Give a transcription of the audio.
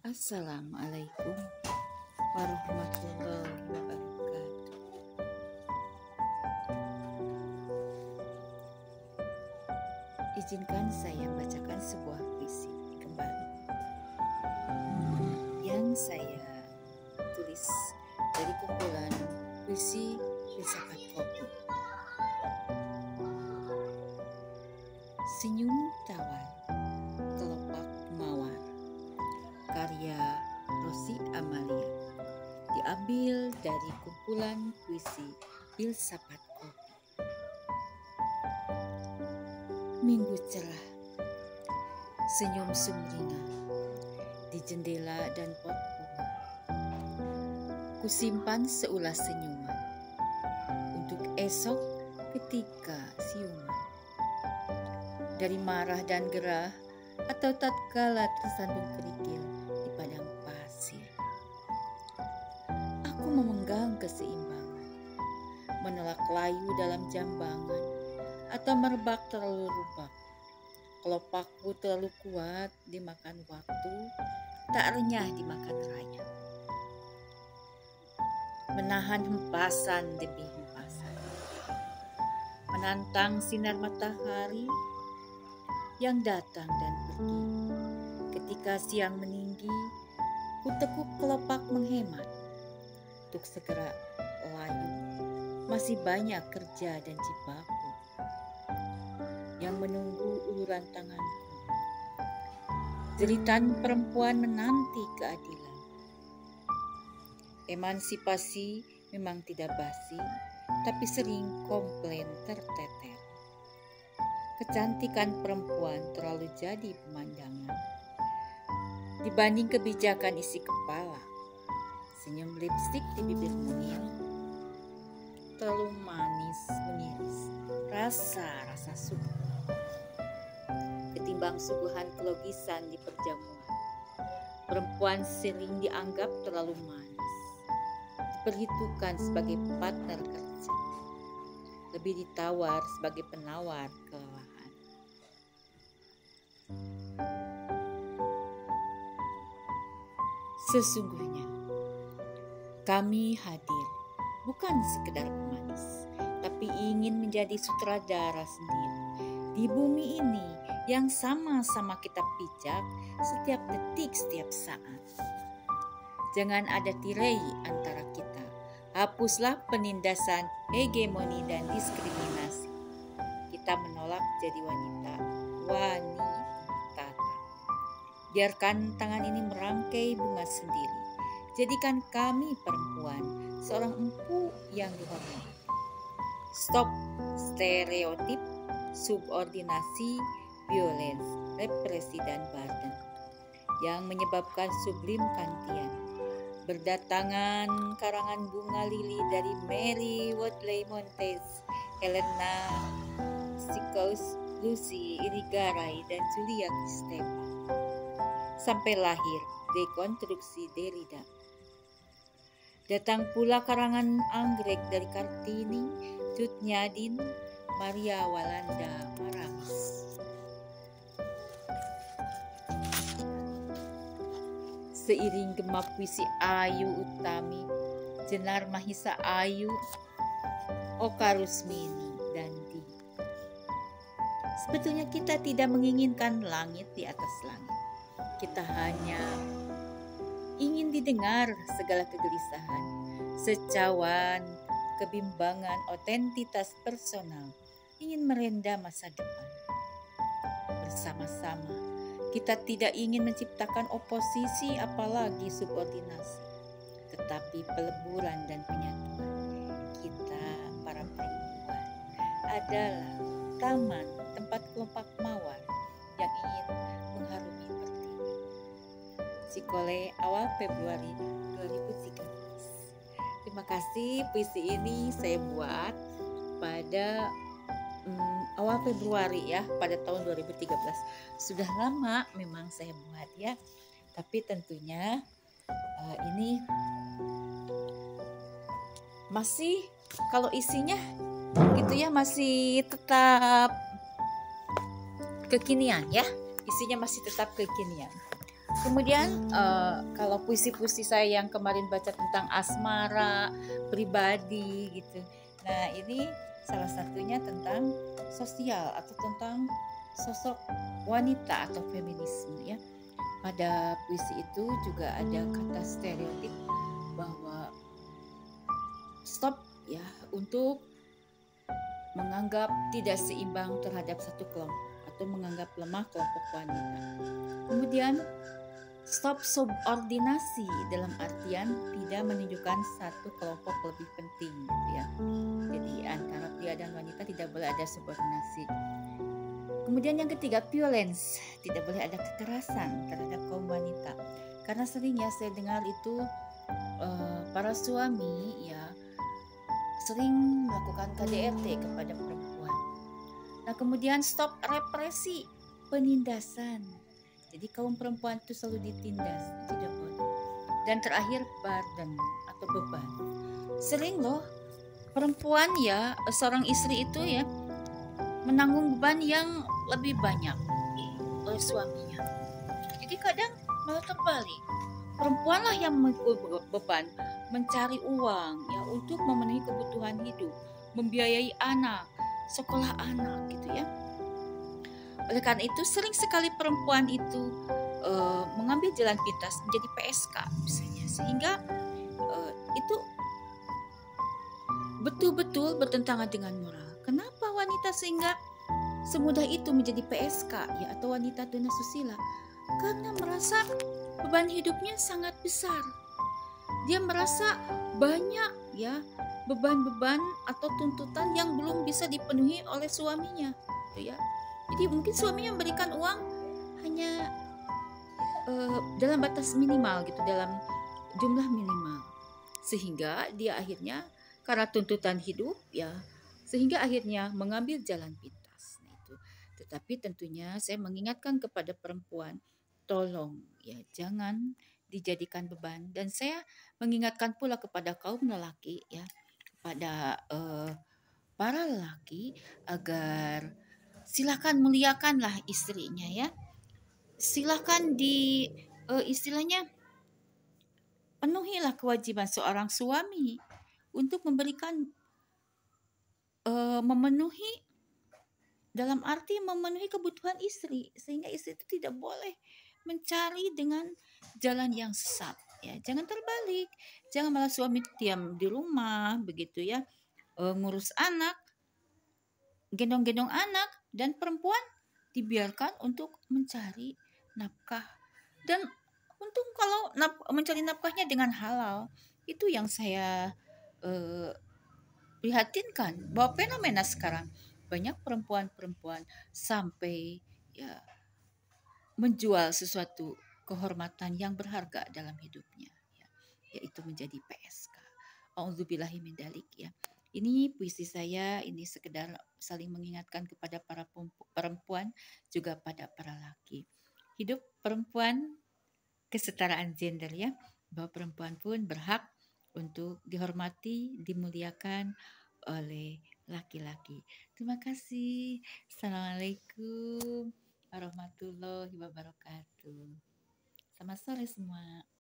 Assalamualaikum warahmatullahi wabarakatuh. Izinkan saya bacakan sebuah puisi kembali yang saya tulis dari kumpulan puisi Filsafat Kopi. Senyum tawar, kelopak mawar, karya Rosi Amalia, diambil dari kumpulan puisi Filsafat Kopi. Minggu cerah, senyum sumringah di jendela dan pot bunga. Kusimpan seulas senyuman untuk esok ketika siuman. Dari marah dan gerah atau tatkala tersandung kerikil di padang pasir. Aku memegang keseimbangan, menolak layu dalam jambangan, atau merebak terlalu rubak. Kelopakku terlalu kuat dimakan waktu, tak renyah dimakan rayap. Menahan hempasan demi hempasan, menantang sinar matahari yang datang dan pergi. Ketika siang meninggi, ku tekuk kelopak menghemat untuk segera layu. Masih banyak kerja dan jibaku yang menunggu uluran tanganku. Jeritan perempuan menanti keadilan. Emansipasi memang tidak basi, tapi sering komplain terteter. Kecantikan perempuan terlalu jadi pemandangan dibanding kebijakan isi kepala. Senyum lipstik di bibir mungil terlalu manis mengiris rasa suku ketimbang suguhan kelogisan di perjamuan. Perempuan sering dianggap terlalu manis, diperhitungkan sebagai partner kerja, lebih ditawar sebagai penawar kelelahan. Sesungguhnya kami hadir bukan sekedar pemanis, tapi ingin menjadi sutradara sendiri di bumi ini yang sama-sama kita pijak setiap detik, setiap saat. Jangan ada tirai antara kita. Hapuslah penindasan, hegemoni, dan diskriminasi. Kita menolak jadi wanita. Biarkan tangan ini merangkai bunga sendiri. Jadikan kami perempuan, seorang empu yang dihormati. Stop stereotip, subordinasi, violence, represi, dan burden yang menyebabkan sublim kantian. Berdatangan karangan bunga lili dari Mary Wadley Montes, Helena Sikos, Lucy Irigaray, dan Julia Kristeva. Sampai lahir dekonstruksi Derrida. Datang pula karangan anggrek dari Kartini, Tutnyadin, Maria Walanda Maramis. Seiring gema puisi Ayu Utami, Jenar Mahisa Ayu, Oka Rusmini, dan Di. Sebetulnya kita tidak menginginkan langit di atas langit. Kita hanya ingin didengar segala kegelisahan, secawan, kebimbangan, otentitas personal, ingin merenda masa depan. Bersama-sama, kita tidak ingin menciptakan oposisi apalagi subordinasi, tetapi peleburan dan penyatuan. Kita, para perempuan, adalah taman tempat kelopak mawar yang ingin mengharumi pertiwi. Cikole, awal Februari 2013. Terima kasih, puisi ini saya buat pada awal Februari ya, pada tahun 2013. Sudah lama memang saya buat ya, tapi tentunya ini masih, kalau isinya gitu ya, masih tetap kekinian ya, isinya masih tetap kekinian. Kemudian kalau puisi-puisi saya yang kemarin baca tentang asmara, pribadi gitu. Nah, ini salah satunya tentang sosial atau tentang sosok wanita atau feminisme ya. Pada puisi itu juga ada kata stereotip bahwa stop ya untuk menganggap tidak seimbang terhadap satu kelompok atau menganggap lemah kelompok wanita. Kemudian stop subordinasi dalam artian tidak menunjukkan satu kelompok lebih penting gitu ya. Jadi antara pria dan wanita tidak boleh ada subordinasi. Kemudian yang ketiga, violence, tidak boleh ada kekerasan terhadap kaum wanita. Karena seringnya saya dengar itu para suami ya sering melakukan KDRT kepada perempuan. Nah, kemudian stop represi, penindasan. Jadi kaum perempuan itu selalu ditindas, tidak boleh. Dan terakhir burden atau beban. Sering loh perempuan ya, seorang istri itu ya menanggung beban yang lebih banyak oleh suaminya. Jadi kadang malah terbalik. Perempuanlah yang memikul beban mencari uang ya untuk memenuhi kebutuhan hidup, membiayai anak, sekolah anak gitu ya. Oleh karena itu sering sekali perempuan itu mengambil jalan pintas menjadi PSK misalnya, sehingga itu betul-betul bertentangan dengan moral. Kenapa wanita sehingga semudah itu menjadi PSK ya atau wanita tunasusila? Karena merasa beban hidupnya sangat besar. Dia merasa banyak ya beban-beban atau tuntutan yang belum bisa dipenuhi oleh suaminya, gitu ya. Jadi mungkin suaminya memberikan uang hanya dalam batas minimal gitu, dalam jumlah minimal, sehingga dia akhirnya karena tuntutan hidup ya, sehingga akhirnya mengambil jalan pintas. Nah itu. Tetapi tentunya saya mengingatkan kepada perempuan, tolong ya jangan dijadikan beban. Dan saya mengingatkan pula kepada kaum lelaki ya, kepada para lelaki agar silakan muliakanlah istrinya ya. Silakan istilahnya penuhilah kewajiban seorang suami untuk memberikan memenuhi, dalam arti memenuhi kebutuhan istri, sehingga istri itu tidak boleh mencari dengan jalan yang sesat ya. Jangan terbalik, jangan malah suami diam di rumah begitu ya, ngurus anak, gendong-gendong anak, dan perempuan dibiarkan untuk mencari nafkah. Dan untung kalau mencari nafkahnya dengan halal, itu yang saya prihatinkan, bahwa fenomena sekarang banyak perempuan-perempuan sampai ya menjual sesuatu kehormatan yang berharga dalam hidupnya ya, yaitu menjadi PSK. Auzubillahi min dalik ya. Ini puisi saya, ini sekedar saling mengingatkan kepada para perempuan juga pada para laki. Hidup perempuan, kesetaraan gender ya, bahwa perempuan pun berhak untuk dihormati, dimuliakan oleh laki-laki. Terima kasih. Assalamualaikum warahmatullahi wabarakatuh. Selamat sore semua.